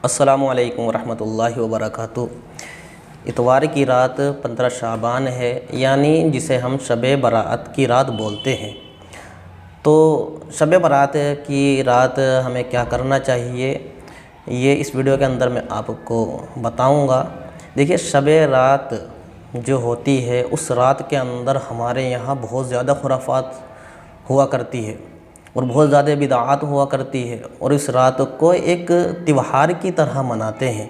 السلام علیکم ورحمۃ اللہ وبرکاتہ۔ اتوار کی رات 15 شعبان ہے، یعنی جسے ہم شب برات کی رات بولتے ہیں۔ تو شب برات کی رات ہمیں کیا کرنا چاہیے، یہ اس ویڈیو کے اندر میں آپ کو بتاؤں گا۔ دیکھیے، شب رات جو ہوتی ہے اس رات کے اندر ہمارے یہاں بہت زیادہ خرافات ہوا کرتی ہے اور بہت زیادہ بدعات ہوا کرتی ہے، اور اس رات کو ایک تہوار کی طرح مناتے ہیں۔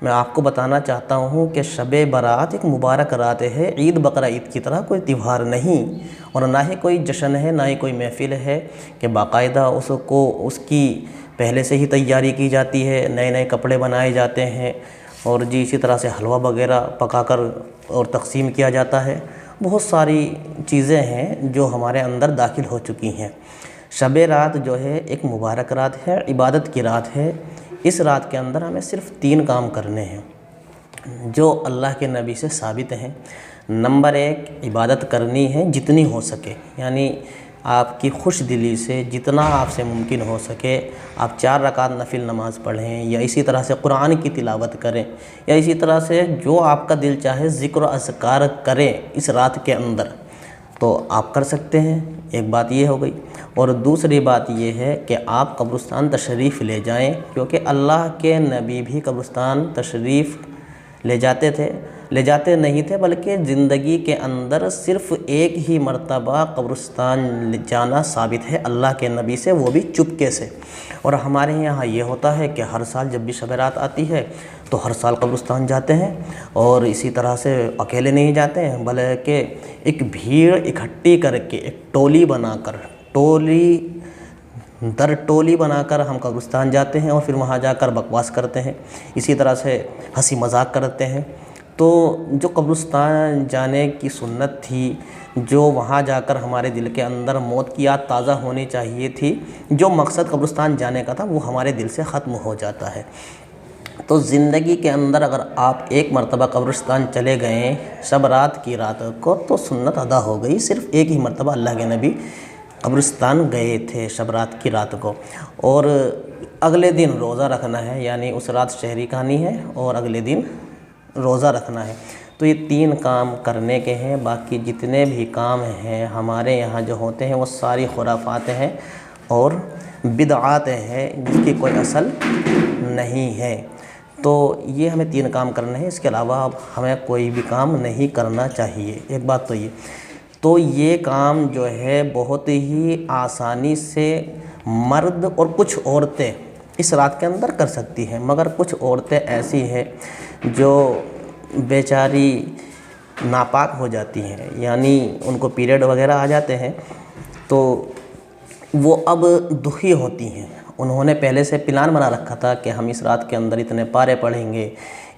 میں آپ کو بتانا چاہتا ہوں کہ شب برات ایک مبارک رات ہے، عید بقرہ عید کی طرح کوئی تہوار نہیں، اور نہ ہی کوئی جشن ہے، نہ ہی کوئی محفل ہے کہ باقاعدہ اس کی پہلے سے ہی تیاری کی جاتی ہے، نئے نئے کپڑے بنائے جاتے ہیں، اور اسی طرح سے حلوہ وغیرہ پکا کر اور تقسیم کیا جاتا ہے۔ بہت ساری چیزیں ہیں جو ہمارے اندر داخل ہو چکی ہیں۔ شب رات جو ہے ایک مبارک رات ہے، عبادت کی رات ہے۔ اس رات کے اندر ہمیں صرف 3 کام کرنے ہیں جو اللہ کے نبی سے ثابت ہیں۔ نمبر 1، عبادت کرنی ہے جتنی ہو سکے، یعنی آپ کی خوش دلی سے جتنا آپ سے ممکن ہو سکے آپ 4 رکعت نفل نماز پڑھیں، یا اسی طرح سے قرآن کی تلاوت کریں، یا اسی طرح سے جو آپ کا دل چاہے ذکر و اذکار کریں اس رات کے اندر، تو آپ کر سکتے ہیں۔ ایک بات یہ ہو گئی، اور دوسری بات یہ ہے کہ آپ قبرستان تشریف لے جائیں، کیونکہ اللہ کے نبی بھی قبرستان تشریف لے جاتے نہیں تھے، بلکہ زندگی کے اندر صرف ایک ہی مرتبہ قبرستان جانا ثابت ہے اللہ کے نبی سے، وہ بھی چپکے سے۔ اور ہمارے یہاں یہ ہوتا ہے کہ ہر سال جب بھی شب رات آتی ہے تو ہر سال قبرستان جاتے ہیں، اور اسی طرح سے اکیلے نہیں جاتے ہیں، بلکہ ایک بھیڑ اکٹھی کر کے ایک ٹولی بنا کر ٹولی بنا کر ہم قبرستان جاتے ہیں، اور پھر وہاں جا کر بکواس کرتے ہیں، اسی طرح سے ہنسی مذاق کرتے ہیں۔ تو جو قبرستان جانے کی سنت تھی، جو وہاں جا کر ہمارے دل کے اندر موت کی یاد تازہ ہونی چاہیے تھی، جو مقصد قبرستان جانے کا تھا، وہ ہمارے دل سے ختم ہو جاتا ہے۔ تو زندگی کے اندر اگر آپ ایک مرتبہ قبرستان چلے گئے شب رات کی رات کو تو سنت ادا ہو گئی۔ صرف ایک ہی مرتبہ اللہ کے نبی قبرستان گئے تھے شب رات کی رات کو، اور اگلے دن روزہ رکھنا ہے، یعنی اس رات شہری کھانی ہے اور اگلے دن روزہ رکھنا ہے۔ تو یہ 3 کام کرنے کے ہیں، باقی جتنے بھی کام ہیں ہمارے یہاں جو ہوتے ہیں وہ ساری خرافات ہیں اور بدعات ہیں، جس کی کوئی اصل نہیں ہے۔ تو یہ ہمیں 3 کام کرنے ہیں، اس کے علاوہ اب ہمیں کوئی بھی کام نہیں کرنا چاہیے۔ ایک بات تو یہ کام جو ہے بہت ہی آسانی سے مرد اور کچھ عورتیں اس رات کے اندر کر سکتی ہیں، مگر کچھ عورتیں ایسی ہیں جو بیچاری ناپاک ہو جاتی ہیں، یعنی ان کو پیریڈ وغیرہ آ جاتے ہیں، تو وہ اب دکھی ہوتی ہیں۔ انہوں نے پہلے سے پلان بنا رکھا تھا کہ ہم اس رات کے اندر اتنے پارے پڑھیں گے،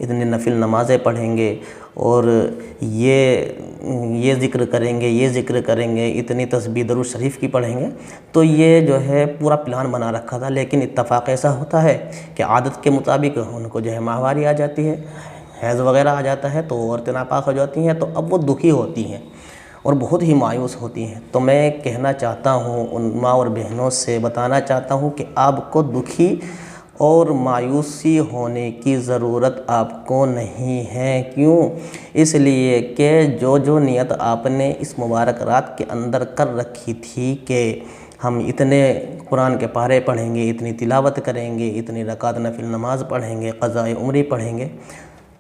اتنے نفل نمازیں پڑھیں گے، اور یہ ذکر کریں گے، یہ ذکر کریں گے، اتنی تسبیح درود شریف کی پڑھیں گے۔ تو یہ جو ہے پورا پلان بنا رکھا تھا، لیکن اتفاق ایسا ہوتا ہے کہ عادت کے مطابق ان کو جو ہے ماہواری آ جاتی ہے، حیض وغیرہ آ جاتا ہے، تو عورتیں ناپاک ہو جاتی ہیں، تو اب وہ دکھی ہوتی ہیں اور بہت ہی مایوس ہوتی ہیں۔ تو میں کہنا چاہتا ہوں ان ماں اور بہنوں سے، بتانا چاہتا ہوں کہ آپ کو دکھی اور مایوسی ہونے کی ضرورت آپ کو نہیں ہے۔ کیوں؟ اس لیے کہ جو نیت آپ نے اس مبارک رات کے اندر کر رکھی تھی کہ ہم اتنے قرآن کے پارے پڑھیں گے، اتنی تلاوت کریں گے، اتنی رکعت نفل نماز پڑھیں گے، قضاء عمری پڑھیں گے،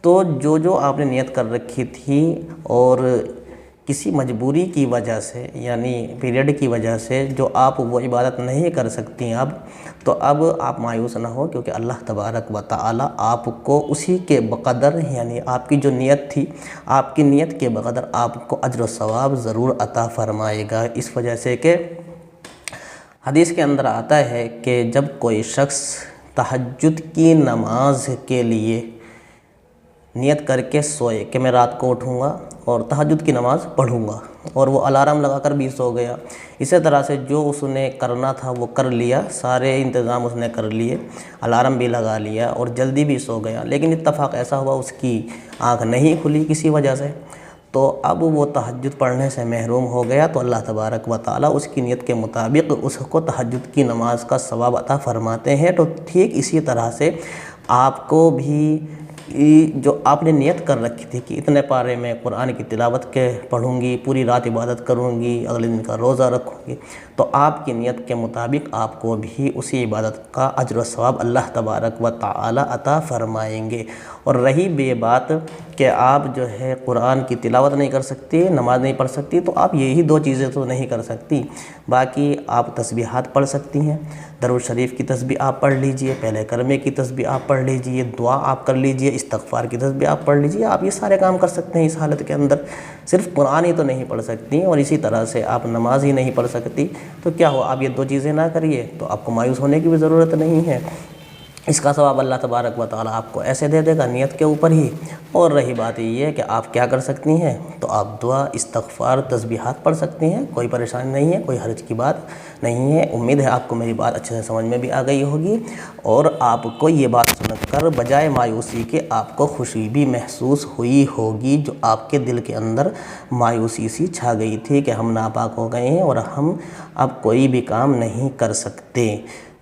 تو جو آپ نے نیت کر رکھی تھی اور کسی مجبوری کی وجہ سے، یعنی پیریڈ کی وجہ سے جو آپ وہ عبادت نہیں کر سکتی اب، تو اب آپ مایوس نہ ہو، کیونکہ اللہ تبارک و تعالی آپ کو اسی کے بقدر، یعنی آپ کی جو نیت تھی، آپ کی نیت کے بقدر آپ کو اجر و ثواب ضرور عطا فرمائے گا۔ اس وجہ سے کہ حدیث کے اندر آتا ہے کہ جب کوئی شخص تہجد کی نماز کے لیے نیت کر کے سوئے کہ میں رات کو اٹھوں گا اور تہجد کی نماز پڑھوں گا، اور وہ الارم لگا کر بھی سو گیا، اسی طرح سے جو اس نے کرنا تھا وہ کر لیا، سارے انتظام اس نے کر لیے، الارم بھی لگا لیا اور جلدی بھی سو گیا، لیکن اتفاق ایسا ہوا اس کی آنکھ نہیں کھلی کسی وجہ سے، تو اب وہ تہجد پڑھنے سے محروم ہو گیا، تو اللہ تبارک و تعالی اس کی نیت کے مطابق اس کو تہجد کی نماز کا ثواب عطا فرماتے ہیں۔ تو ٹھیک اسی طرح سے آپ کو بھی جو آپ نے نیت کر رکھی تھی کہ اتنے پارے میں قرآن کی تلاوت کے پڑھوں گی، پوری رات عبادت کروں گی، اگلے دن کا روزہ رکھوں گی، تو آپ کی نیت کے مطابق آپ کو بھی اسی عبادت کا اجر و ثواب اللہ تبارک و تعالی عطا فرمائیں گے۔ اور رہی بے بات کہ آپ جو ہے قرآن کی تلاوت نہیں کر سکتی، نماز نہیں پڑھ سکتی، تو آپ یہی دو چیزیں تو نہیں کر سکتی، باقی آپ تسبیحات پڑھ سکتی ہیں۔ درود شریف کی تسبیح آپ پڑھ لیجئے، پہلے کلمے کی تسبیح آپ پڑھ لیجئے، دعا آپ کر لیجئے، استغفار کی تسبیح آپ پڑھ لیجئے، آپ یہ سارے کام کر سکتے ہیں اس حالت کے اندر۔ صرف قرآن ہی تو نہیں پڑھ سکتی، اور اسی طرح سے آپ نماز ہی نہیں پڑھ سکتی، تو کیا ہو، آپ یہ دو چیزیں نہ کریے تو آپ کو مایوس ہونے کی بھی ضرورت نہیں ہے، اس کا ثواب اللہ تبارک و تعالی آپ کو ایسے دے دے گا نیت کے اوپر ہی۔ اور رہی بات یہ ہے کہ آپ کیا کر سکتی ہیں، تو آپ دعا، استغفار، تسبیحات پڑھ سکتی ہیں، کوئی پریشانی نہیں ہے، کوئی حرج کی بات نہیں ہے۔ امید ہے آپ کو میری بات اچھے سے سمجھ میں بھی آ گئی ہوگی، اور آپ کو یہ بات سن کر بجائے مایوسی کے آپ کو خوشی بھی محسوس ہوئی ہوگی، جو آپ کے دل کے اندر مایوسی سی چھا گئی تھی کہ ہم ناپاک ہو گئے ہیں اور ہم اب کوئی بھی کام نہیں کر سکتے۔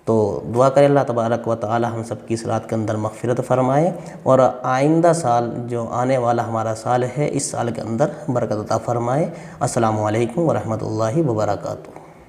تو دعا کریں اللہ تبارک و تعالی ہم سب کی اس رات کے اندر مغفرت فرمائے، اور آئندہ سال جو آنے والا ہمارا سال ہے، اس سال کے اندر برکت عطا فرمائے۔ السلام علیکم ورحمۃ اللہ وبرکاتہ۔